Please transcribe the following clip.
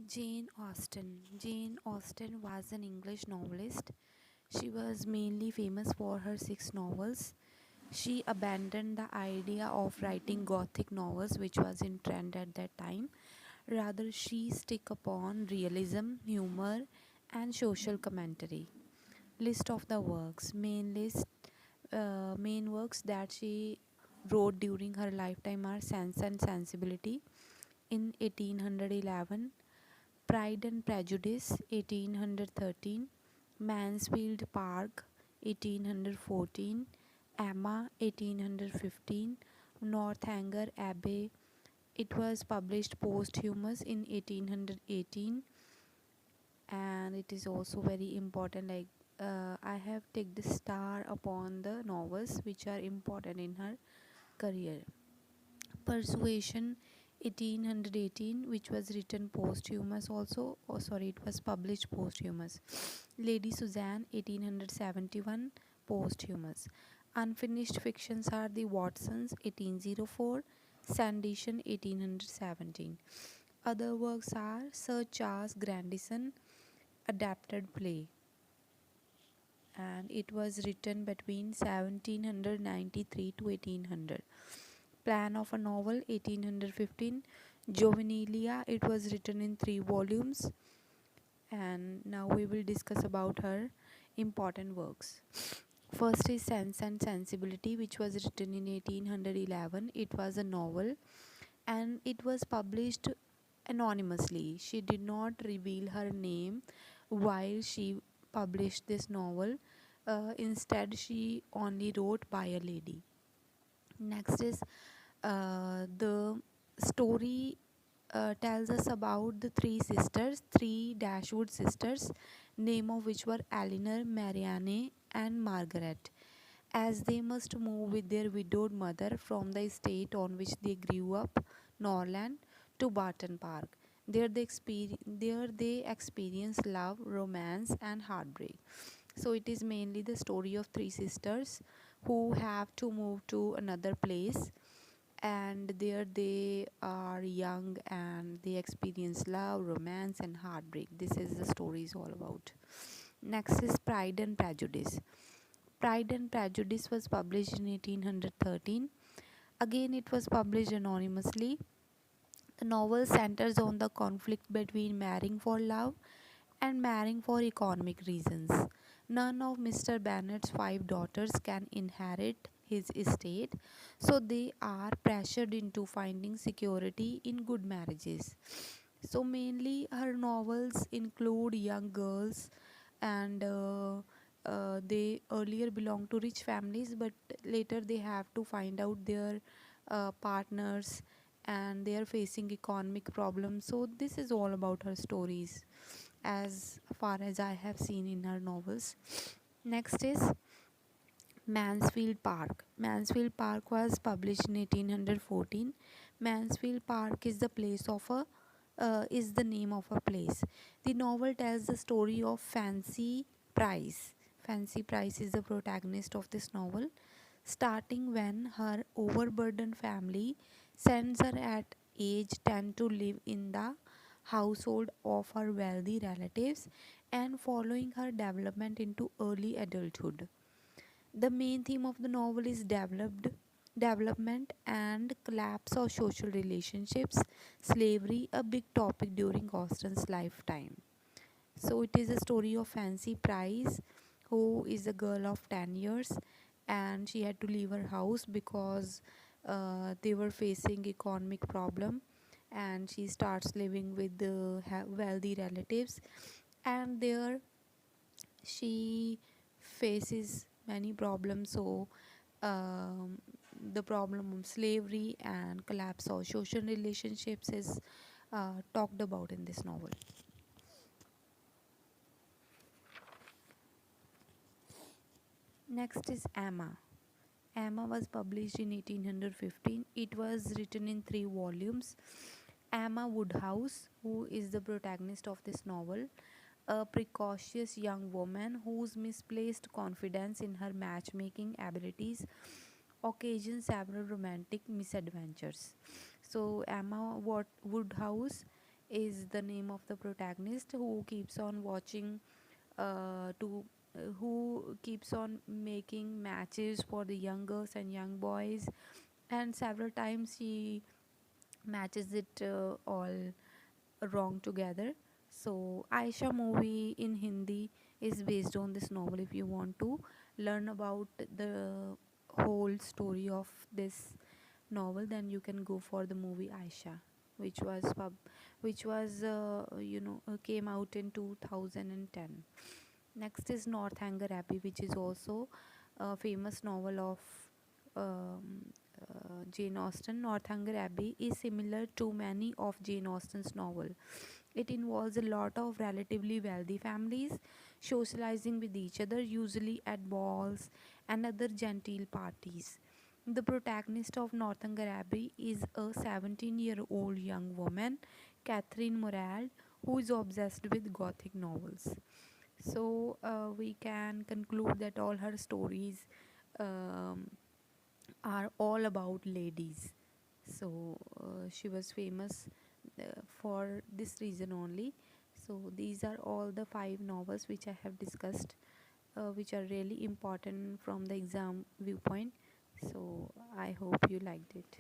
Jane Austen. Jane Austen was an English novelist. She was mainly famous for her six novels. She abandoned the idea of writing gothic novels, which was in trend at that time. Rather, she stuck upon realism, humor, and social commentary. List of the works. Main works that she wrote during her lifetime are Sense and Sensibility in 1811, Pride and Prejudice 1813, Mansfield Park 1814, Emma 1815, Northanger Abbey. It was published posthumous in 1818, and it is also very important. I have taken the star upon the novels which are important in her career. Persuasion 1818, which was written posthumous also. Oh, sorry, it was published posthumous. Lady Suzanne 1871, posthumous. Unfinished fictions are The Watsons 1804, Sanditon 1817. Other works are Sir Charles Grandison, adapted play, and it was written between 1793 to 1800. Plan of a Novel 1815, Juvenilia. It was written in 3 volumes. And now we will discuss about her important works. First is Sense and Sensibility, which was written in 1811. It was a novel and it was published anonymously. She did not reveal her name while she published this novel. Instead, she only wrote by a lady. Next is the story tells us about the three Dashwood sisters, name of which were Eleanor, Marianne, and Margaret, as they must move with their widowed mother from the estate on which they grew up, Norland, to Barton Park. There they experience love, romance, and heartbreak. So it is mainly the story of three sisters who have to move to another place, and there they are young and they experience love, romance, and heartbreak. This is the story is all about. Next is Pride and Prejudice. Pride and Prejudice was published in 1813. Again, it was published anonymously. The novel centers on the conflict between marrying for love and marrying for economic reasons. None of Mr. Bennet's 5 daughters can inherit his estate, so they are pressured into finding security in good marriages. So, mainly, her novels include young girls, and they earlier belonged to rich families, but later they have to find out their partners, and they are facing economic problems. So, this is all about her stories as far as I have seen in her novels. Next is Mansfield Park. Mansfield Park was published in 1814. Mansfield Park is the name of a place. The novel tells the story of Fancy Price. Fancy Price is the protagonist of this novel, starting when her overburdened family sends her at age 10 to live in the household of her wealthy relatives, and following her development into early adulthood. The main theme of the novel is development and collapse of social relationships, slavery, a big topic during Austen's lifetime. So it is a story of Fancy Price, who is a girl of 10 years, and she had to leave her house because they were facing economic problem, and she starts living with the wealthy relatives, and there she faces many problems. So the problem of slavery and collapse of social relationships is talked about in this novel. Next is Emma. Emma was published in 1815. It was written in 3 volumes. Emma Woodhouse, who is the protagonist of this novel, a precocious young woman whose misplaced confidence in her matchmaking abilities occasions several romantic misadventures. So, Emma Woodhouse is the name of the protagonist who keeps on watching to who keeps on making matches for the young girls and young boys, and several times she matches it all wrong together. So Aisha movie in Hindi is based on this novel. If you want to learn about the whole story of this novel, then you can go for the movie Aisha, which was came out in 2010. Next is Northanger Abbey, which is also a famous novel of Jane Austen. Northanger Abbey is similar to many of Jane Austen's novels. It involves a lot of relatively wealthy families socializing with each other, usually at balls and other genteel parties. The protagonist of Northanger Abbey is a 17-year-old young woman, Catherine Morald, who is obsessed with Gothic novels. So we can conclude that all her stories um, are all about ladies. So she was famous for this reason only. So these are all the five novels which I have discussed, which are really important from the exam viewpoint. So I hope you liked it.